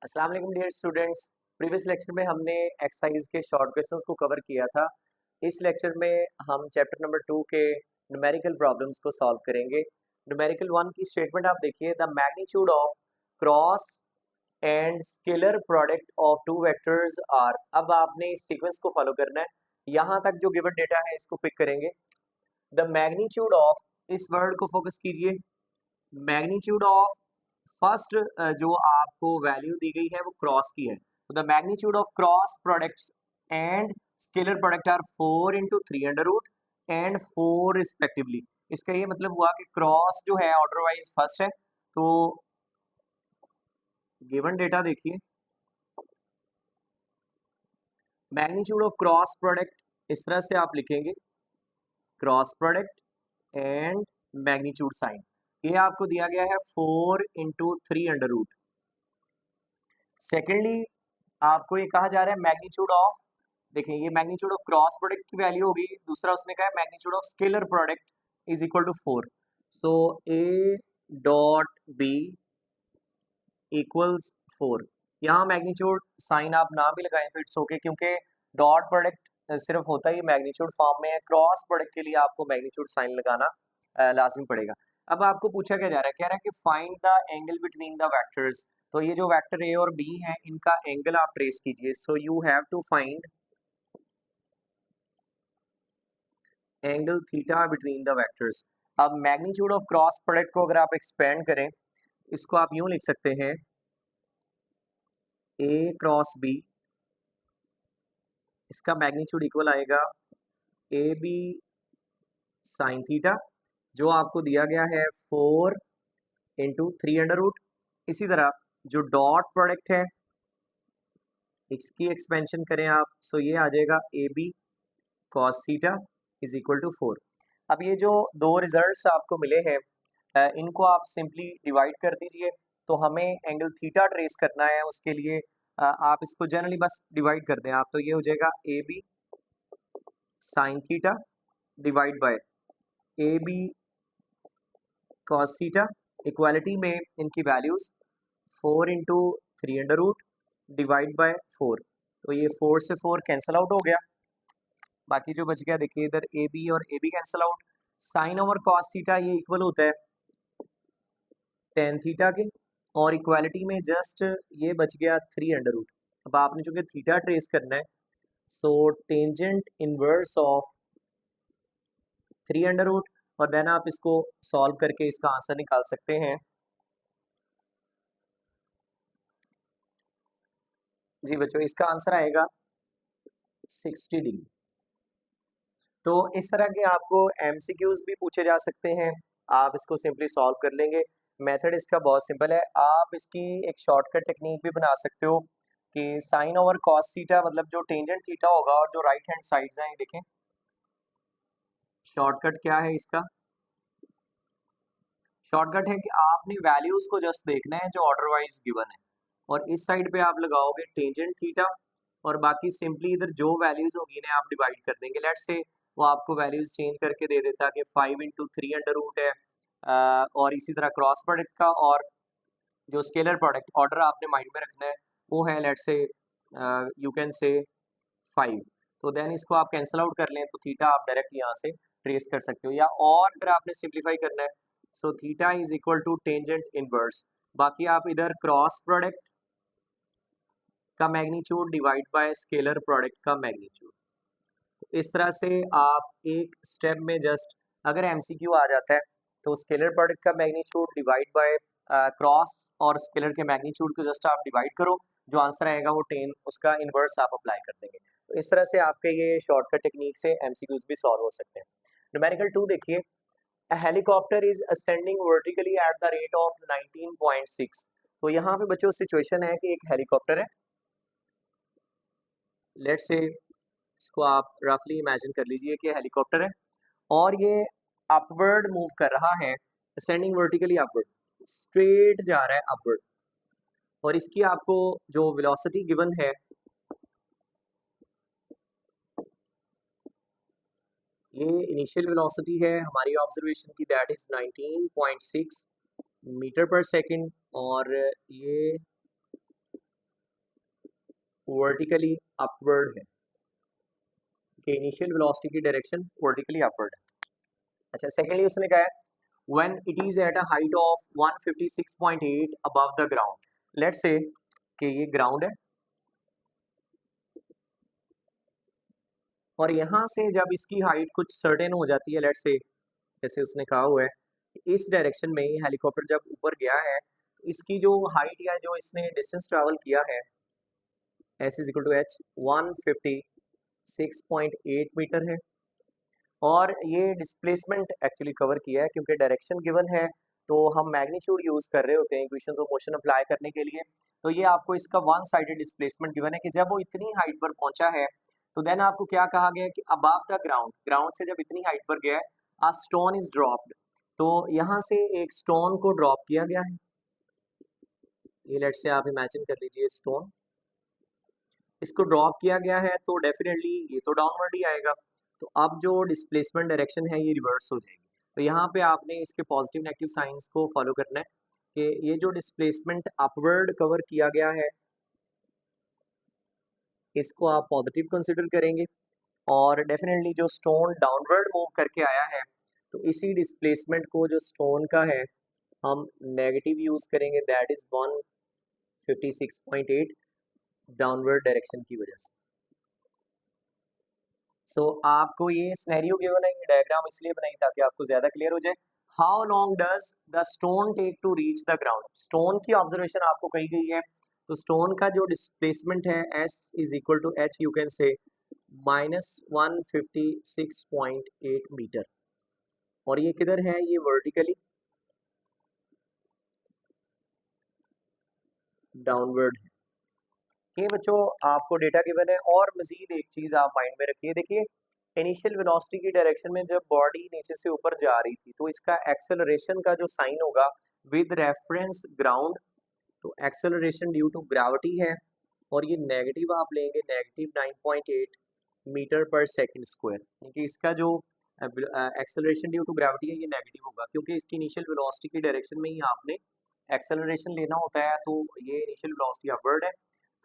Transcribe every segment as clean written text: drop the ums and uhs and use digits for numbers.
अस्सलाम वालेकुम dear students. Previous lecture में हमने एक्सरसाइज के शॉर्ट क्वेश्चंस को कवर किया था। इस लेक्चर में हम चैप्टर नंबर 2 के न्यूमेरिकल प्रॉब्लम्स को सॉल्व करेंगे। न्यूमेरिकल 1 की स्टेटमेंट आप देखिए, the magnitude of cross and scalar product of two vectors are. अब आपने इस सीक्वेंस को फॉलो करना है। यहाँ तक जो गिवन डेटा है इसको पिक करेंगे। द मैग्नीट्यूड ऑफ, इस वर्ड को फोकस कीजिए, मैग्नीट्यूड ऑफ फर्स्ट जो आपको वैल्यू दी गई है वो क्रॉस की है। तो the magnitude of cross products and scalar product are 4 into 3 under root and 4 respectively. इसका ये मतलब हुआ कि क्रॉस जो है ऑर्डर वाइज फर्स्ट है। तो गिवन डेटा देखिए, मैग्नीट्यूड ऑफ क्रॉस प्रोडक्ट इस तरह से आप लिखेंगे, cross product and magnitude sign. ये आपको दिया गया है 4 इंटू 3 अंडर रूट। सेकेंडली आपको ये कहा जा रहा है मैग्नीट्यूड ऑफ, देखें ये मैग्नीट्यूड ऑफ क्रॉस प्रोडक्ट की वैल्यू होगी। दूसरा उसने कहा है magnitude of scalar product is equal to 4। So A dot B equals 4। यहाँ मैग्नीट्यूड साइन आप ना भी लगाएं तो इट्स ओके, क्योंकि डॉट प्रोडक्ट सिर्फ होता ही मैग्नीट्यूड फॉर्म में है। क्रॉस प्रोडक्ट के लिए आपको मैग्नीट्यूड साइन लगाना लाजमी पड़ेगा। अब आपको पूछा क्या जा रहा है, कह रहा है कि find the angle between the vectors. तो ये जो वेक्टर ए और बी है इनका एंगल आप ट्रेस कीजिए। So you have to find angle theta between the vectors. अब मैग्नीट्यूड ऑफ क्रॉस प्रोडक्ट को अगर आप एक्सपेंड करें, इसको आप यूं लिख सकते हैं, ए क्रॉस बी, इसका मैग्नीट्यूड इक्वल आएगा ए बी साइन थीटा, जो आपको दिया गया है 4 इंटू 3 अंडर रूट। इसी तरह जो डॉट प्रोडक्ट है इसकी एक्सपेंशन करें आप, सो ये आ जाएगा A B cos theta is equal to 4। अब ये जो दो रिजल्ट्स आपको मिले हैं इनको आप सिंपली डिवाइड कर दीजिए। तो हमें एंगल थीटा ट्रेस करना है, उसके लिए आप इसको जनरली बस डिवाइड कर दें आप, तो ये हो जाएगा A B sine theta divide by A B cos theta. Equality में इनकी values 4 into 3 under root divide by 4। तो ये 4 से 4 कैंसिल आउट हो गया, बाकी जो बच गया देखिए इधर ए बी और A B cancel out. Sine over cos theta ये इक्वल होता है टेन थीटा के, और इक्वालिटी में जस्ट ये बच गया 3 अंडर रूट। अब आपने चूंकि थीटा ट्रेस करना है, so tangent inverse of 3 under root, और देन आप इसको सॉल्व करके इसका आंसर निकाल सकते हैं। जी बच्चों, इसका आंसर आएगा 60 डिग्री। तो इस तरह के आपको एमसीक्यूज भी पूछे जा सकते हैं, आप इसको सिंपली सॉल्व कर लेंगे। मेथड इसका बहुत सिंपल है। आप इसकी एक शॉर्टकट टेक्निक भी बना सकते हो कि साइन ओवर कॉस थीटा, मतलब जो टेंजेंट थीटा होगा और जो राइट हैंड साइड्स हैं, देखें शॉर्टकट क्या है इसका। शॉर्टकट है कि आपने वैल्यूज को जस्ट देखना है जो ऑर्डर वाइज गिवन है, और इस साइड पे आप लगाओगे टेंजेंट थीटा, और बाकी सिंपली इधर जो वैल्यूज होगी इन्हें आप डिवाइड कर देंगे। लेट्स से वो आपको वैल्यूज चेंज करके दे देता कि 5 इंटू 3 अंडर रूट है, और इसी तरह क्रॉस प्रोडक्ट का और जो स्केलर प्रोडक्ट ऑर्डर आपने माइंड में रखना है वो है लेट्स से यू कैन से 5। तो देन इसको आप कैंसिल आउट कर लें तो थीटा आप डायरेक्ट यहाँ से ट्रेस कर सकते हो, या और अगर आपने सिंप्लीफाई करना है, so theta is equal to tangent inverse. बाकी आप इधर क्रॉस प्रोडक्ट का magnitude divide by scalar product का मैग्नीट्यूड। तो इस तरह से आप एक स्टेप में जस्ट, अगर एमसीक्यू आ जाता है तो स्केलर प्रोडक्ट का मैग्नीट्यूड डिवाइड बाय क्रॉस और स्केलर के मैग्नीट्यूड को जस्ट आप डिवाइड करो, जो आंसर आएगा वो 10, उसका इनवर्स आप अप्लाई कर देंगे। तो इस तरह से आपके ये शॉर्टकट टेक्निक से एमसीक्यूज भी सॉल्व हो सकते हैं। न्यूमेरिकल 2 देखिए, A helicopter is ascending vertically at the rate of 19.6। तो यहाँ पे बच्चों सिचुएशन है कि एक हेलीकॉप्टर है, लेट्स से इसको आप रफली इमेजिन कर लीजिए कि हेलीकॉप्टर है और ये अपवर्ड मूव कर रहा है, असेंडिंग वर्टिकली अपवर्ड, स्ट्रेट जा रहा है अपवर्ड, और इसकी आपको जो वेलोसिटी गिवन है ये इनिशियल वेलोसिटी है हमारी ऑब्जर्वेशन की, दैट इज 19.6 मीटर पर सेकंड, और ये वर्टिकली अपवर्ड है कि इनिशियल वेलोसिटी की डायरेक्शन वर्टिकली अपवर्ड है। अच्छा, सेकेंडली उसने कहा है when it is at a height of 156.8 above the ground, let's say कि ये ग्राउंड है और यहाँ से जब इसकी हाइट कुछ सर्टेन हो जाती है, लेट्स से जैसे उसने कहा हुआ है इस डायरेक्शन में हेलीकॉप्टर जब ऊपर गया है तो इसकी जो हाइट या जो इसने डिस्टेंस ट्रैवल किया है s is equal to H 156.8 meter है और ये डिस्प्लेसमेंट एक्चुअली कवर किया है क्योंकि डायरेक्शन गिवन है तो हम मैग्नीट्यूड यूज कर रहे होते हैं इक्वेशंस ऑफ मोशन अप्लाई करने के लिए। तो ये आपको इसका वन साइडेड डिस्प्लेसमेंट गिवन है कि जब वो इतनी हाइट पर पहुंचा है तो देन आपको क्या कहा गया है कि अबव द ग्राउंड, ग्राउंड से जब इतनी हाइट पर गया है अ स्टोन इज ड्रॉप्ड, तो यहाँ से एक स्टोन को ड्रॉप किया गया है। ये लेट्स से आप इमेजिन कर लीजिए स्टोन, इसको ड्रॉप किया गया है तो डेफिनेटली ये तो डाउनवर्ड ही आएगा, तो अब जो डिस्प्लेसमेंट डायरेक्शन है ये रिवर्स हो जाएगी। तो यहाँ पे आपने इसके पॉजिटिव नेगेटिव साइंस को फॉलो करना है कि ये जो डिस्प्लेसमेंट अपवर्ड कवर किया गया है इसको आप पॉजिटिव कंसिडर करेंगे और डेफिनेटली जो स्टोन डाउनवर्ड मूव करके आया है तो इसी डिस्प्लेसमेंट को जो स्टोन का है हम नेगेटिव यूज करेंगे, दैट इज 156.8 डाउनवर्ड डायरेक्शन की वजह से। सो आपको ये सिनेरियो गिवन है, ये डायग्राम इसलिए बनाई ताकि आपको ज्यादा क्लियर हो जाए। How long does the stone take to reach the ground, stone की ऑब्जर्वेशन आपको कही गई है तो स्टोन का जो डिस्प्लेसमेंट है s is equal to h, you can say -156.8 metre और ये किधर है, ये वर्टिकली डाउनवर्ड है। ये बच्चों आपको डेटा गिवन है और मजीद एक चीज आप माइंड में रखिए, देखिए इनिशियल वेलोसिटी की डायरेक्शन में जब बॉडी नीचे से ऊपर जा रही थी तो इसका एक्सेलरेशन का जो साइन होगा विद रेफरेंस ग्राउंड, तो एक्सेलरेशन ड्यू टू ग्रेविटी है और ये नेगेटिव आप लेंगे, नेगेटिव 9.8 मीटर पर सेकंड स्क्वायर, क्योंकि इसका जो एक्सेलरेशन ड्यू टू ग्रेविटी है ये नेगेटिव होगा क्योंकि इसकी इनिशियल वेलोसिटी की डायरेक्शन में ही आपने एक्सेलरेशन लेना होता है, तो ये इनिशियल वेलोसिटी अपवर्ड है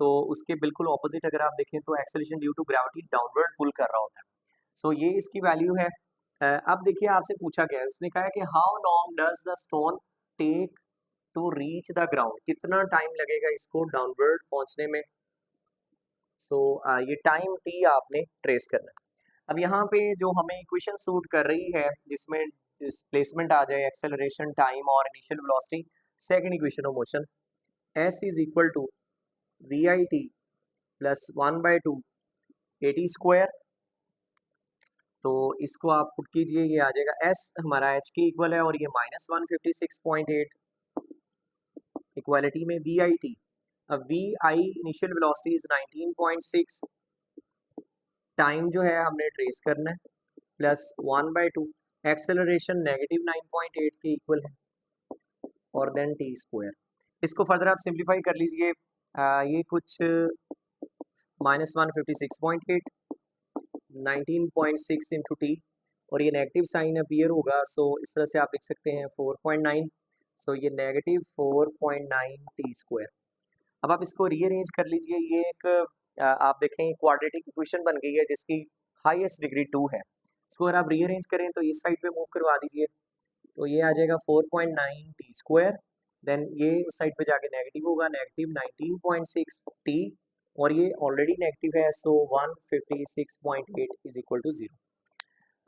तो उसके बिल्कुल ऑपोजिट अगर आप देखें तो acceleration due to gravity downward pull कर रहा होता है। सो ये इसकी वैल्यू है। अब देखिए आपसे पूछा गया है, उसने कहा है कि how long does the stone take to reach the ground, कितना टाइम लगेगा इसको डाउनवर्ड पहुंचने में। सो ये टाइम टी आपने ट्रेस करना है। अब यहाँ पे जो हमें इक्वेशन सूट कर रही है जिसमें डिस्प्लेसमेंट आ जाए, एक्सेलरेशन, टाइम और initial velocity, second equation of motion s is equal to V I T plus 1/2 AT square, तो इसको आप पुट कीजिए, ये आ जाएगा s हमारा h के इक्वल है और ये -156.8 इक्वालिटी में वी आई टी, अब V I initial velocity is 19.6, time जो है हमने ट्रेस करना है प्लस 1/2 एक्सेलरेशन नेगेटिव 9.8 के इक्वल है और देन टी स्क्वायर। इसको फर्दर आप सिंप्लीफाई कर लीजिए, ये कुछ -156.8 19.6 इंटू टी और ये नेगेटिव साइन अपीयर होगा, सो इस तरह से आप लिख सकते हैं 4.9, सो ये नेगेटिव 4.9 टी स्क्वायर। अब आप इसको रीअरेंज कर लीजिए, ये एक आप देखें क्वाड्रेटिक इक्वेशन बन गई है जिसकी हाईएस्ट डिग्री 2 है। इसको अगर आप रीअरेंज करें तो इस साइड पे मूव करवा दीजिए, तो ये आ जाएगा 4.9 टी स्क्वायर, देन ये उस साइड पे जाके नेगेटिव होगा, नेगेटिव 19.6 टी और ये ऑलरेडी नेगेटिव है, सो 156.8 इज इक्वल टू 0।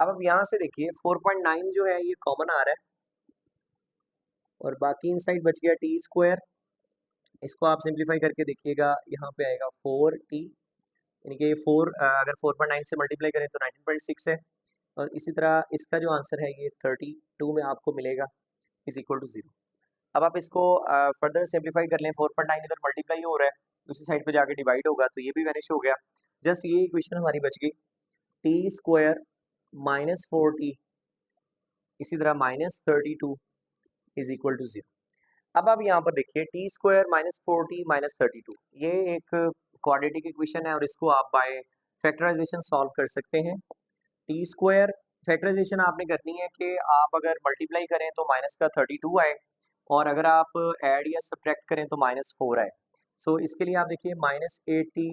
अब यहाँ से देखिए 4.9 जो है ये कॉमन आ रहा है और बाकी इन साइड बच गया टी स्क्वायर, इसको आप सिंप्लीफाई करके देखिएगा, यहाँ पे आएगा 4t, यानी कि 4 अगर 4.9 से मल्टीप्लाई करें तो 19.6 है और इसी तरह इसका जो आंसर है ये 32 में आपको मिलेगा इज इक्वल टू 0। अब आप इसको फर्दर सिंप्लीफाई कर लें, 4.9 इधर मल्टीप्लाई हो रहा है, दूसरी साइड पे जाके डिवाइड होगा तो ये भी वैनिश हो गया, जस्ट ये इक्वेशन हमारी बच गई, टी स्क्वायर -4t इसी तरह -32 इज इक्वल टू 0। अब आप यहाँ पर देखिए टी स्क्वायर -4t -32, ये एक क्वाड्रेटिक इक्वेशन है और इसको आप बाय फैक्टराइजेशन सॉल्व कर सकते हैं। टी स्क्वायर फैक्टराइजेशन आपने करनी है कि आप अगर मल्टीप्लाई करें तो माइनस का 32 आए और अगर आप ऐड या सब्ट्रैक्ट करें तो -4 आए। सो इसके लिए आप देखिए -8t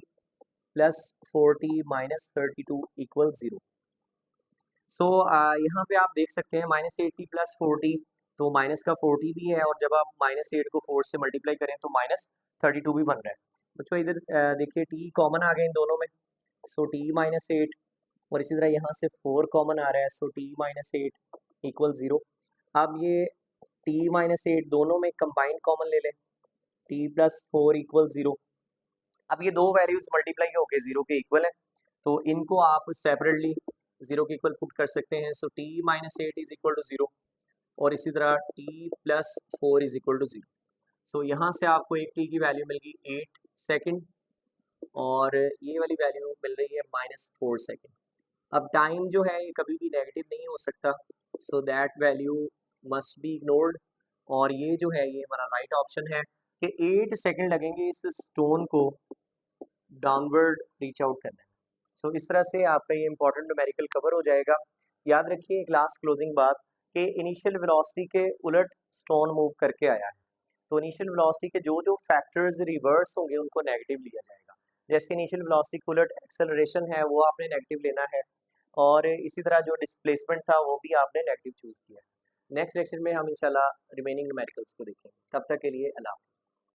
plus 40 minus 32 equal 0। So यहाँ पे आप देख सकते हैं -80 प्लस 40, तो माइनस का 40 भी है, और जब आप -8 को 4 से मल्टीप्लाई करें तो -32 भी बन रहा है। बच्चों इधर देखिए t कॉमन आ गए इन दोनों में, सो t -8, और इसी तरह यहाँ से 4 कॉमन आ रहा है, सो t -8 इक्वल 0। अब ये t -8 दोनों में कंबाइंड कॉमन ले लें, t प्लस 4 इक्वल 0। अब ये दो वैल्यूज मल्टीप्लाई होके 0 के इक्वल है, तो इनको आप सेपरेटली 0 के इक्वल पुट कर सकते हैं। So t -8 is equal to 0, और इसी तरह t plus 4 is equal to 0। So यहाँ से आपको एक t की वैल्यू मिल गई 8 सेकेंड, और ये वाली वैल्यू मिल रही है -4 सेकेंड। अब टाइम जो है ये कभी भी नेगेटिव नहीं हो सकता, so that value must be ignored, और ये जो है ये हमारा राइट ऑप्शन है कि 8 सेकेंड लगेंगे इस स्टोन को डाउनवर्ड रीच आउट करने में। सो इस तरह से आपका ये इंपॉर्टेंट न्यूमेरिकल कवर हो जाएगा। याद रखिए एक लास्ट क्लोजिंग बात कि इनिशियल वेलोसिटी के उलट स्टोन मूव करके आया है, तो इनिशियल वेलोसिटी के जो जो फैक्टर्स रिवर्स होंगे उनको नेगेटिव लिया जाएगा। जैसे इनिशियल वेलोसिटी के उलट एक्सेलरेशन है वो आपने नेगेटिव लेना है, और इसी तरह जो डिस्प्लेसमेंट था वो भी आपने नेगेटिव चूज किया है। नेक्स्ट लेक्चर में हम इंशाल्लाह रिमेनिंग न्यूमेरिकल्स को देखेंगे। तब तक के लिए अल्लाह हाफ़िज़।